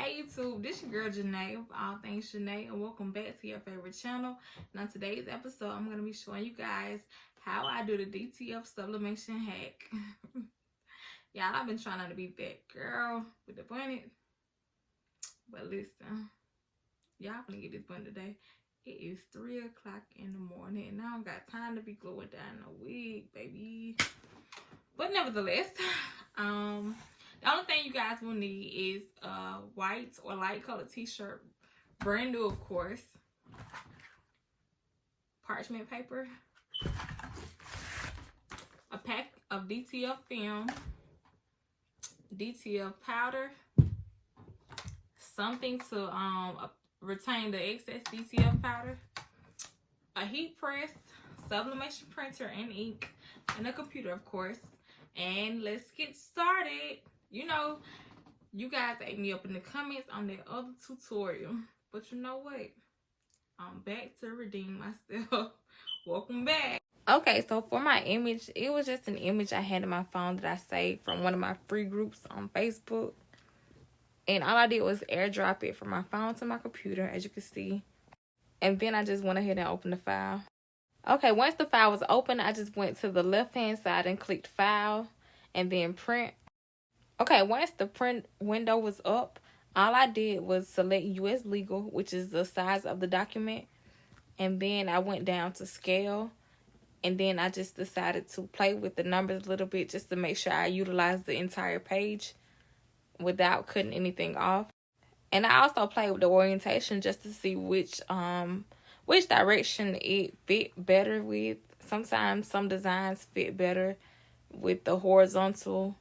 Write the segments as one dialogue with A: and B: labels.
A: Hey YouTube, this your girl Janae of All Things Janae, and welcome back to your favorite channel. And on today's episode, I'm going to be showing you guys how I do the DTF sublimation hack. Y'all, I've been trying not to be that girl with the bunny. But listen, y'all gonna get this bunny today. It is 3 o'clock in the morning, and I don't got time to be gluing down no wig, baby. But nevertheless, the only thing you guys will need is a white or light colored t-shirt, brand new of course, parchment paper, a pack of DTF film, DTF powder, something to retain the excess DTF powder, a heat press, sublimation printer and ink, and a computer of course. And let's get started. You know, you guys ate me up in the comments on that other tutorial, but you know what? I'm back to redeem myself. Welcome back. Okay, so for my image, it was just an image I had in my phone that I saved from one of my free groups on Facebook. And all I did was airdrop it from my phone to my computer, as you can see. And then I just went ahead and opened the file. Okay, once the file was open, I just went to the left-hand side and clicked File and then Print. Okay, once the print window was up, all I did was select US Legal, which is the size of the document. And then I went down to Scale. And then I just decided to play with the numbers a little bit just to make sure I utilize the entire page without cutting anything off. And I also played with the orientation just to see which direction it fit better with. Sometimes some designs fit better with the horizontal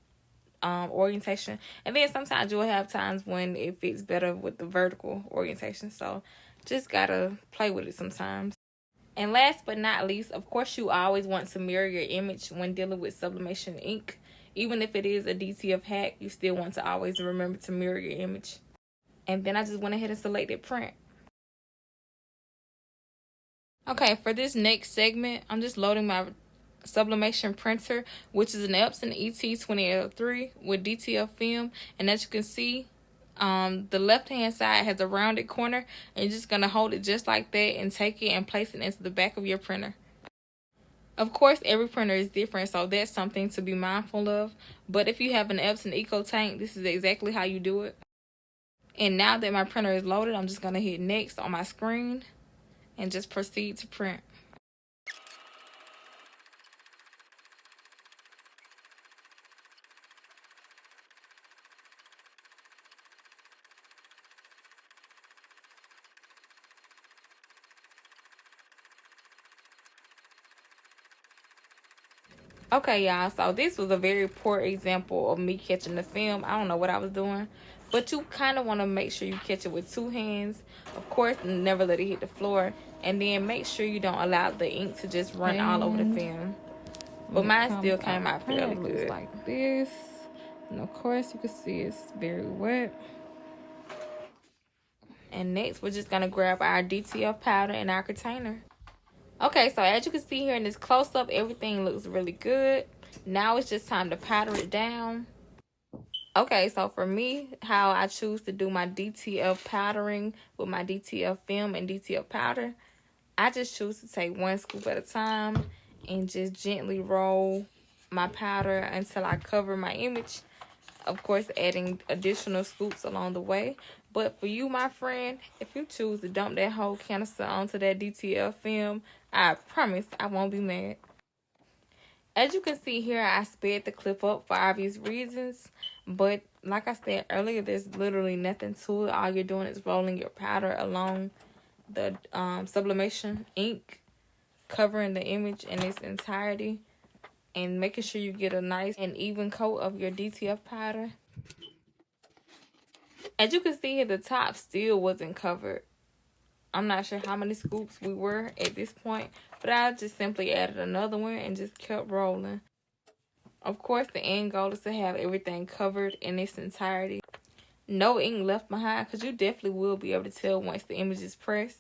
A: orientation, and then sometimes you'll have times when it fits better with the vertical orientation. So just gotta play with it sometimes. And last but not least, of course, you always want to mirror your image when dealing with sublimation ink. Even if it is a DTF hack, you still want to always remember to mirror your image. And then I just went ahead and selected print. Okay, for this next segment, I'm just loading my sublimation printer, which is an Epson ET2803 with DTF film. And as you can see, the left hand side has a rounded corner, and you're just going to hold it just like that and take it and place it into the back of your printer. Of course, every printer is different, so that's something to be mindful of. But if you have an Epson EcoTank, this is exactly how you do it. And now that my printer is loaded, I'm just going to hit next on my screen and just proceed to print. Okay, y'all, so this was a very poor example of me catching the film. I don't know what I was doing, but you kind of want to make sure you catch it with two hands. Of course, never let it hit the floor, and then make sure you don't allow the ink to just run all over the film. But mine still came out fairly good. Like this, and of course you can see it's very wet. And next, we're just gonna grab our DTF powder and our container. Okay, so as you can see here in this close-up, everything looks really good. Now it's just time to powder it down. Okay, so for me, how I choose to do my DTF powdering with my DTF film and DTF powder, I just choose to take one scoop at a time and just gently roll my powder until I cover my image. Of course, adding additional scoops along the way. But for you, my friend, if you choose to dump that whole canister onto that DTF film, I promise I won't be mad. As you can see here, I sped the clip up for obvious reasons. But like I said earlier, there's literally nothing to it. All you're doing is rolling your powder along the sublimation ink, covering the image in its entirety, and making sure you get a nice and even coat of your DTF powder. As you can see here, the top still wasn't covered. I'm not sure how many scoops we were at this point, but I just simply added another one and just kept rolling. Of course, the end goal is to have everything covered in its entirety. No ink left behind, because you definitely will be able to tell once the image is pressed.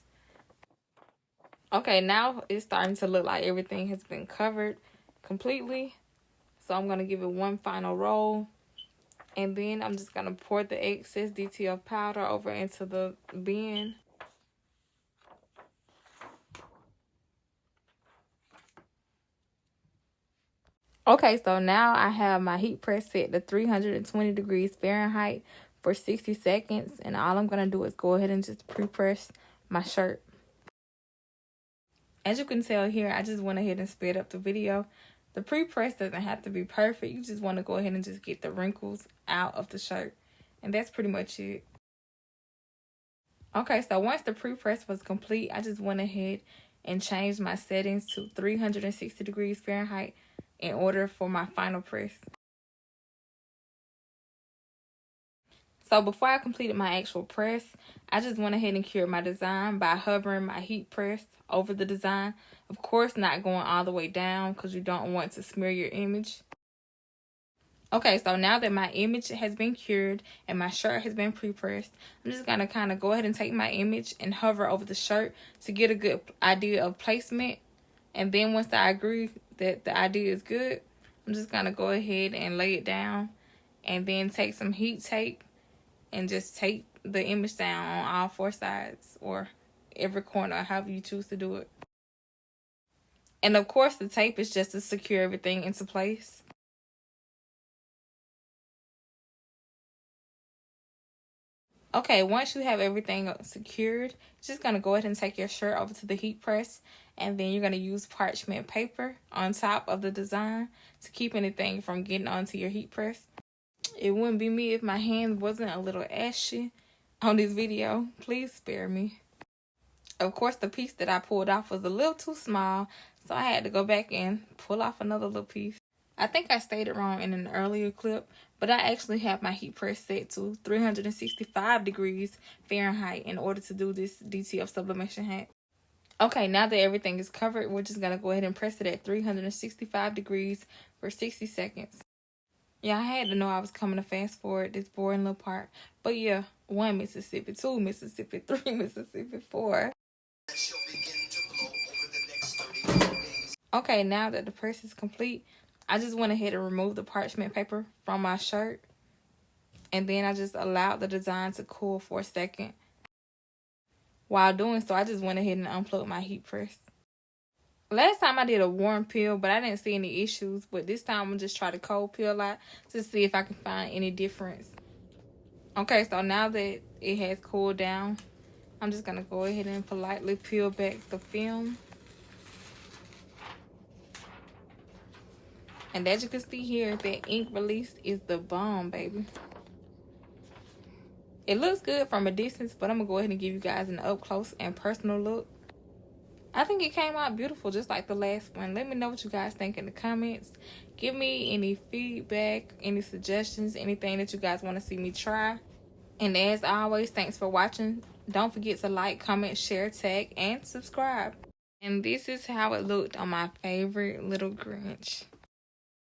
A: Okay, now it's starting to look like everything has been covered completely. So I'm going to give it one final roll. And then I'm just going to pour the excess DTF powder over into the bin. Okay, so now I have my heat press set to 320 degrees Fahrenheit for 60 seconds. And all I'm going to do is go ahead and just pre-press my shirt. As you can tell here, I just went ahead and sped up the video. The pre-press doesn't have to be perfect. You just want to go ahead and just get the wrinkles out of the shirt. And that's pretty much it. Okay, so once the pre-press was complete, I just went ahead and changed my settings to 360 degrees Fahrenheit in order for my final press. So before I completed my actual press, I just went ahead and cured my design by hovering my heat press over the design. Of course, not going all the way down because you don't want to smear your image. Okay, so now that my image has been cured and my shirt has been pre-pressed, I'm just going to kind of go ahead and take my image and hover over the shirt to get a good idea of placement. And then once I agree that the idea is good, I'm just going to go ahead and lay it down and then take some heat tape and just tape the image down on all four sides or every corner, however you choose to do it. And of course, the tape is just to secure everything into place. Okay, once you have everything secured, just going to go ahead and take your shirt over to the heat press. And then you're going to use parchment paper on top of the design to keep anything from getting onto your heat press. It wouldn't be me if my hand wasn't a little ashy on this video. Please spare me. Of course, the piece that I pulled off was a little too small, so I had to go back and pull off another little piece. I think I stated wrong in an earlier clip, but I actually have my heat press set to 365 degrees Fahrenheit in order to do this DTF sublimation hat. Okay, now that everything is covered, we're just going to go ahead and press it at 365 degrees for 60 seconds. Yeah, I had to know I was coming to fast forward this boring little part. But yeah, 1 Mississippi, 2 Mississippi, 3 Mississippi, 4. Okay, now that the press is complete, I just went ahead and removed the parchment paper from my shirt. And then I just allowed the design to cool for a second. While doing so, I just went ahead and unplugged my heat press. Last time I did a warm peel, but I didn't see any issues. But this time I'm going to just try to cold peel out to see if I can find any difference. Okay, so now that it has cooled down, I'm just going to go ahead and politely peel back the film. And as you can see here, that ink release is the bomb, baby. It looks good from a distance, but I'm going to go ahead and give you guys an up close and personal look. I think it came out beautiful, just like the last one. Let me know what you guys think in the comments. Give me any feedback, any suggestions, anything that you guys want to see me try. And as always, thanks for watching. Don't forget to like, comment, share, tag, and subscribe. And this is how it looked on my favorite little Grinch.